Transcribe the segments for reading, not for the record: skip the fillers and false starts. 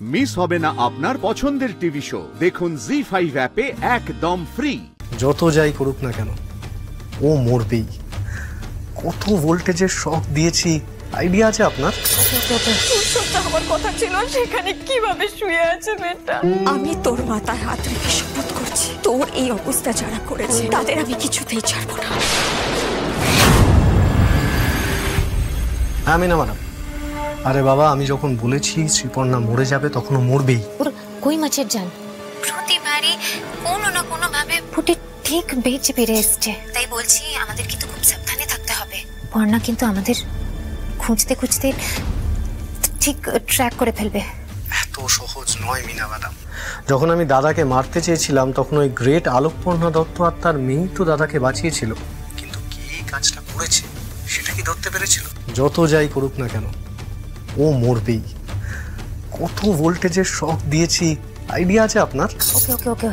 Miss হবে না আপনার পছন্দের টিভি শো। দেখুন জি5 অ্যাপে একদম ফ্রি। যত যাই করুক না কেন ও মরবেই। কত ভোল্টেজের শক দিয়েছি আইডিয়া আছে আপনার? আমার কথা ছিল সেখানে কিভাবে শুয়ে আছে মেয়েটা। আমি তোর মাথায় হাত রেখে শপথ করছি, তোর এই অবস্থা যারা করেছে তাদের আমি কিছুতেই ছাড়বো না। আমি না ম্যাডাম। আরে বাবা, আমি যখন বলেছি শ্রীপর্ণা মরে যাবে তখনও মরবেই। ওর কই মাছের জাল প্রতিবারই কোনো না কোনো ভাবে ফুটে ঠিক বেঁচে বেড়ে এসছে। তাই বলছি আমাদের কিন্তু খুব সাবধানে থাকতে হবে। পর্ণা কিন্তু আমাদের খুঁজতে খুঁজতে ঠিক ট্র্যাক করে ফেলবে। এত সহজ নয় মিনা ম্যাডাম। যখন আমি দাদাকে মারতে চেয়েছিলাম তখন ওই গ্রেট আলোকপর্ণা দত্ত আর তার মেয়েই তো দাদাকে বাঁচিয়েছিল, কিন্তু কি এই কাজটা করেছে সেটা কি ধরতে পেরেছিল? যত যাই করুক না কেন ও মরবেই। কত ভোল্টেজের শক দিয়েছি আইডিয়া আছে আপনার? ওকে ওকে ওকে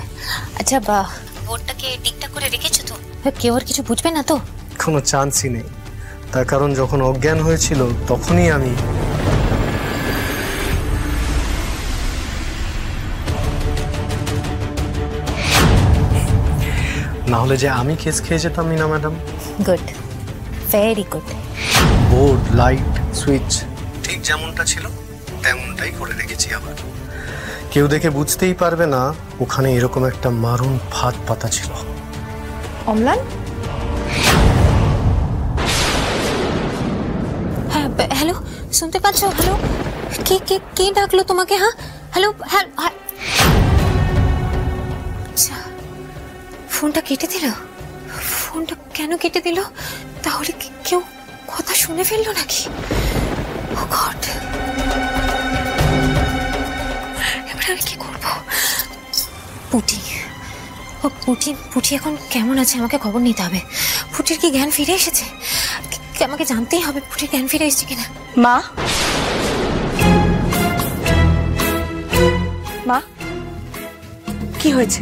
আচ্ছা, বোর্ডটাকে ঠিকঠাক করে রেখেছো তো? কেউ আর কিছু বুঝবে না তো? কোনো চান্সই নেই, তার কারণ যখন অজ্ঞান হয়েছিল তখনই আমি না হলে যে আমি কেস খেয়ে যেতাম Meena madam. Good, very good. Board, light, switch ঠিক যেমনটা ছিল তেমনটাই করে রেখেছি। আবার কেউ দেখে বুঝতেই পারবে না ওখানে এরকম একটা মারুন ফাঁদ পাতা ছিল। অম্লান, হ্যাঁ হ্যালো, শুনতে পাচ্ছো? হ্যালো, কে কে কে ডাকলো তোমাকে? হ্যাঁ হ্যালো হ্যাঁ। আচ্ছা, ফোনটা কেটে দিল। ফোনটা কেন কেটে দিল? তাহলে কেউ কথা শুনে ফেললো নাকি? ও গড, এবার আমি কি করব? পুটি, ও পুটি এখন কেমন আছে? আমাকে খবর নিতে হবে। পুটির কি জ্ঞান ফিরে এসেছে? আমাকে জানতেই হবে পুটির জ্ঞান ফিরে এসেছে কিনা। মা, মা কি হয়েছে?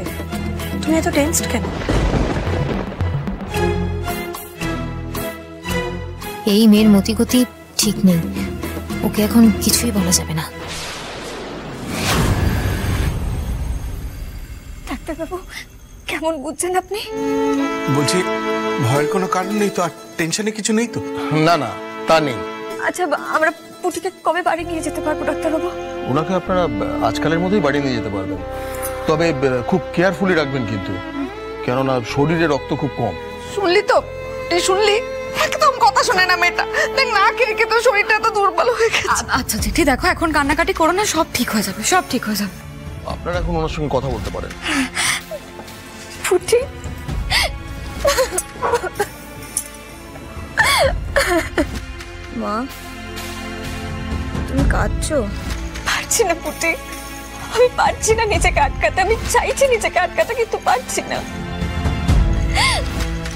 তুমি এত টেনসড কেন? এই মেয়ের মতিগতি ঠিক নেই, ওকে এখন কিছুই বলা যাবে না। ডাক্তারবাবু কেমন বুঝছেন আপনি? বলছি ভয়ের কোনো কারণ নেই তো, আর টেনশনে কিছু নেই তো? না না, তা নেই। আচ্ছা, আমরা পুটিকে কবে বাড়ি নিয়ে যেতে পারবো ডাক্তারবাবু? ওনাকে আপনারা আজকালের মধ্যেই বাড়ি নিয়ে যেতে পারবেন, তবে খুব কেয়ারফুলি রাখবেন কিন্তু, কেননা শরীরে রক্ত খুব কম। শুনলি তো? তুই শুনলি? একদম কথা শোনে না মেয়েটা। দেখ না, খেয়ে খেয়ে তো শরীরটা এত দুর্বল হয়ে গেছে। আচ্ছা ঠিক, দেখো এখন কান্নাকাটি করো না, সব ঠিক হয়ে যাবে, সব ঠিক হয়ে যাবে। আপনারা এখন ওনার সঙ্গে কথা বলতে পারেন। পুটি, মা তুমি কাঁদছো? পারছি না পুটি, আমি পারছি না নিজেকে আটকাতে। আমি চাইছি নিজেকে আটকাতে কিন্তু পারছি না।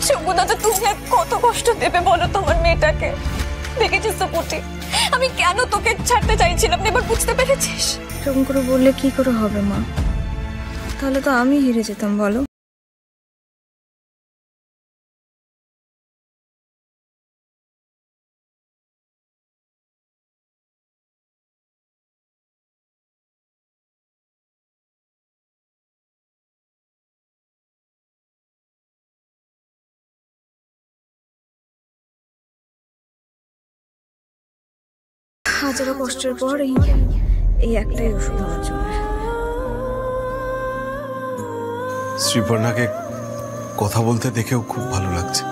শম্ভুদাদা, তুমি কত কষ্ট দেবে বলো তোমার মেয়েটাকে? দেখেছিস তো পুটি, আমি কেন তোকে ছাড়তে চাইছিলাম না, এবার বুঝতে পেরেছিস? এরকম করে বললে কি করে হবে মা? তাহলে তো আমি হেরে যেতাম বলো। হাজারো কষ্টের পর এই একটাই ওষুধ আমার জন্য। শ্রীপর্ণাকে কথা বলতে দেখেও খুব ভালো লাগছে।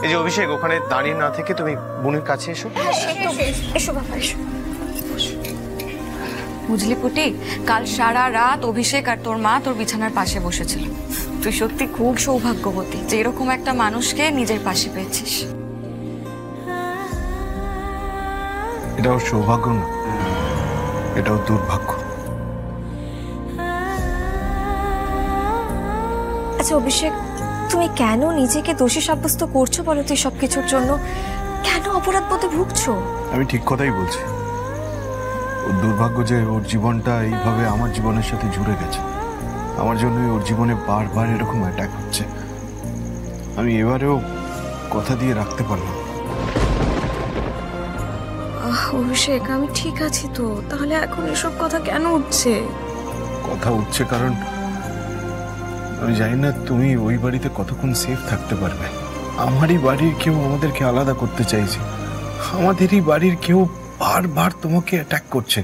এই যে অভিষেক, ওখানে দাঁড়িয়ে না থেকে তুমি বোনের কাছে এসো। এসো বাবা, এসো। বুঝলি পুটি, কাল সারা রাত অভিষেক আর তোর মা তোর বিছানার পাশে বসেছিল। তুই সত্যি খুব সৌভাগ্যবতী যে এরকম একটা মানুষকে নিজের পাশে পেয়েছিস। এটাও সৌভাগ্য না, এটাও দুর্ভাগ্য। আচ্ছা অভিষেক, তুমি কেন নিজেকে দোষী সাব্যস্ত করছো বলো তো? সব কিছুর জন্য কেন অপরাধ বোধে ভুগছো? আমি ঠিক কথাই বলছি। ওর দুর্ভাগ্য যে ওর জীবনটা এইভাবে আমার জীবনের সাথে জুড়ে গেছে। আমার জন্যই ওর জীবনে বারবার এরকম অ্যাটাক হচ্ছে। আমি এবারেও কথা দিয়ে রাখতে পারলাম। অভিষেক আমি ঠিক আছি তো, তাহলে এখন এসব কথা কেন উঠছে? কথা উঠছে কারণ আমি জানি না তুমি ওই বাড়িতে কতক্ষণ সেফ থাকতে পারবে। আমারই বাড়ির কেউ আমাদেরকে আলাদা করতে চাইছে, আমাদেরই বাড়ির কেউ বারবার তোমাকে অ্যাটাক করছে।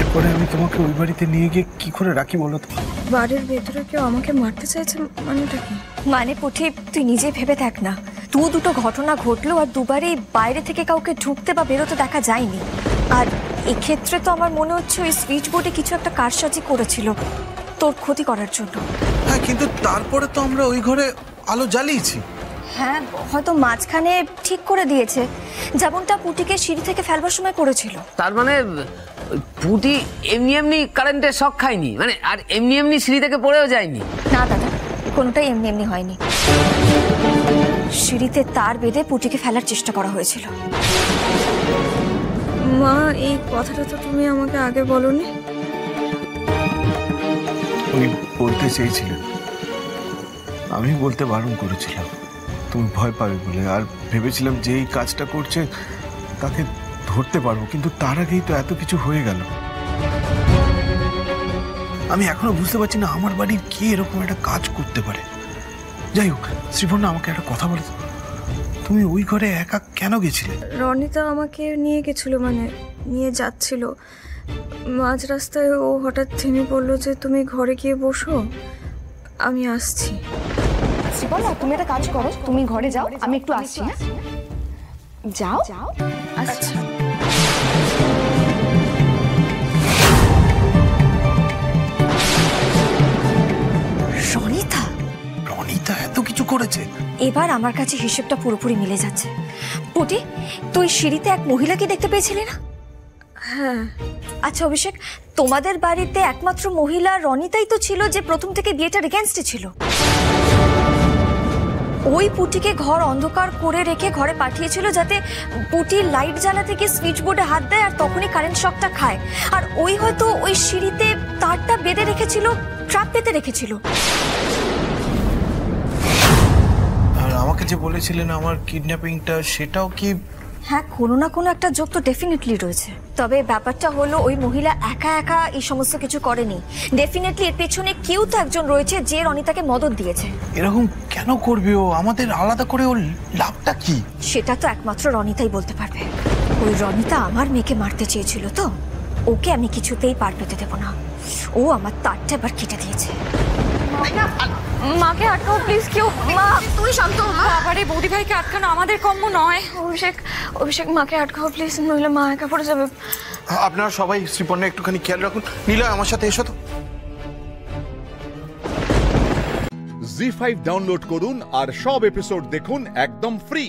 এরপরে আমি তোমাকে ওই বাড়িতে নিয়ে গিয়ে কি করে রাখি বলো তো? বাড়ির ভেতরে কেউ আমাকে মারতে চাইছে মানেটা কি? মানে পুঠি, তুই নিজে ভেবে দেখ না, দুটো ঘটনা ঘটলো আর দুবারই বাইরে থেকে কাউকে ঢুকতে বা বেরোতে দেখা যায়নি। আর এক্ষেত্রে তো আমার মনে হচ্ছে ওই সুইচ বোর্ডে কিছু একটা কারসাজি করেছিল তোর ক্ষতি করার জন্য। হ্যাঁ, কিন্তু তারপরে তো আমরা ওই ঘরে আলো জ্বালিয়েছি। হ্যাঁ, হয়তো মাঝখানে ঠিক করে দিয়েছে, যেমনটা পুটিকে সিঁড়ি থেকে ফেলবার সময় করেছিল। তার মানে পুটি এমনি এমনি কারেন্টের শক খায়নি, মানে আর এমনি এমনি সিঁড়ি থেকে পড়েও যায়নি? না দাদা, কোনোটাই এমনি এমনি হয়নি। সিঁড়িতে তার বেঁধে পুটিকে ফেলার চেষ্টা করা হয়েছিল। মা, এই কথাটা তো তুমি আমাকে আগে বলনি। উনি বলতে চেয়েছিলেন, আমি বলতে বারণ করেছিলাম, তুমি ভয় পাবে বলে। আর ভেবেছিলাম যে এই কাজটা করছে তাকে ধরতে পারবো, কিন্তু তার আগেই তো এত কিছু হয়ে গেল। আমি এখনো বুঝতে পারছি না আমার বাড়ির কে এরকম একটা কাজ করতে পারে। যাই হোক, শ্রীপর্ণা আমাকে একটা কথা বলে, তুমি ওই ঘরে একা কেন গেছিলে? রনিতা আমাকে নিয়ে গেছিল, মানে নিয়ে যাচ্ছিল। মাঝ রাস্তায় ও হঠাৎ থেমে বললো যে তুমি ঘরে গিয়ে বসো, আমি আসছি। শ্রীপর্ণা, তুমি একটা কাজ করো, তুমি ঘরে যাও, আমি একটু আসছি। হ্যাঁ, যাও। আচ্ছা। রনিতা এত কিছু করেছে? এবার আমার কাছে হিসেবটা পুরোপুরি মিলে যাচ্ছে। পুটি, তুই সিঁড়িতে এক মহিলাকে দেখতে পেয়েছিলি না? হ্যাঁ। আচ্ছা অভিষেক, তোমাদের বাড়িতে একমাত্র মহিলা রনিতাই তো ছিল যে প্রথম থেকে বিয়েটার এগেইনস্টে ছিল। ওই পুটিকে ঘর অন্ধকার করে রেখে ঘরে পাঠিয়েছিল যাতে পুটি লাইট জ্বালাতে গিয়ে সুইচ বোর্ডে হাত দেয় আর তখনই কারেন্ট শকটা খায়। আর ওই হয়তো ওই সিঁড়িতে তারটা বেঁধে রেখেছিল, ট্র্যাপ পেতে রেখেছিল। আর আমাকে যে বলেছিলেন আমার কিডন্যাপিংটা, সেটাও কি? হ্যাঁ, কোনো না কোনো একটা যোগ তো ডেফিনেটলি রয়েছে। তবে ব্যাপারটা হলো ওই মহিলা একা একা এই সমস্ত কিছু করেনি। ডেফিনেটলি এর পেছনে কেউ তো একজন রয়েছে যে রনিতাকে মদত দিয়েছে। এরকম কেন করবে ও? আমাদের আলাদা করে ওর লাভটা কি? সেটা তো একমাত্র রনিতাই বলতে পারবে। ওই রনিতা আমার মেয়েকে মারতে চেয়েছিল, তো ওকে আমি কিছুতেই পার পেতে দেব না। ও আমার তারটা এবার কেটে দিয়েছে। মাকে আটকাও প্লিজ। কেউ মা, তুই শান্ত হ। বাবারে, বৌদি ভাইকে আটকানো আমাদের কম্য নয়। অভিষেক মাকে আটকাও প্লিজ, নইলে মা একা পড়ে যাবে। আপনারা সবাই শ্রীপর্ণা একটুখানি খেয়াল রাখুন। নীলা, আমার সাথে এসো তো। জি5 ডাউনলোড করুন আর সব এপিসোড দেখুন একদম ফ্রি।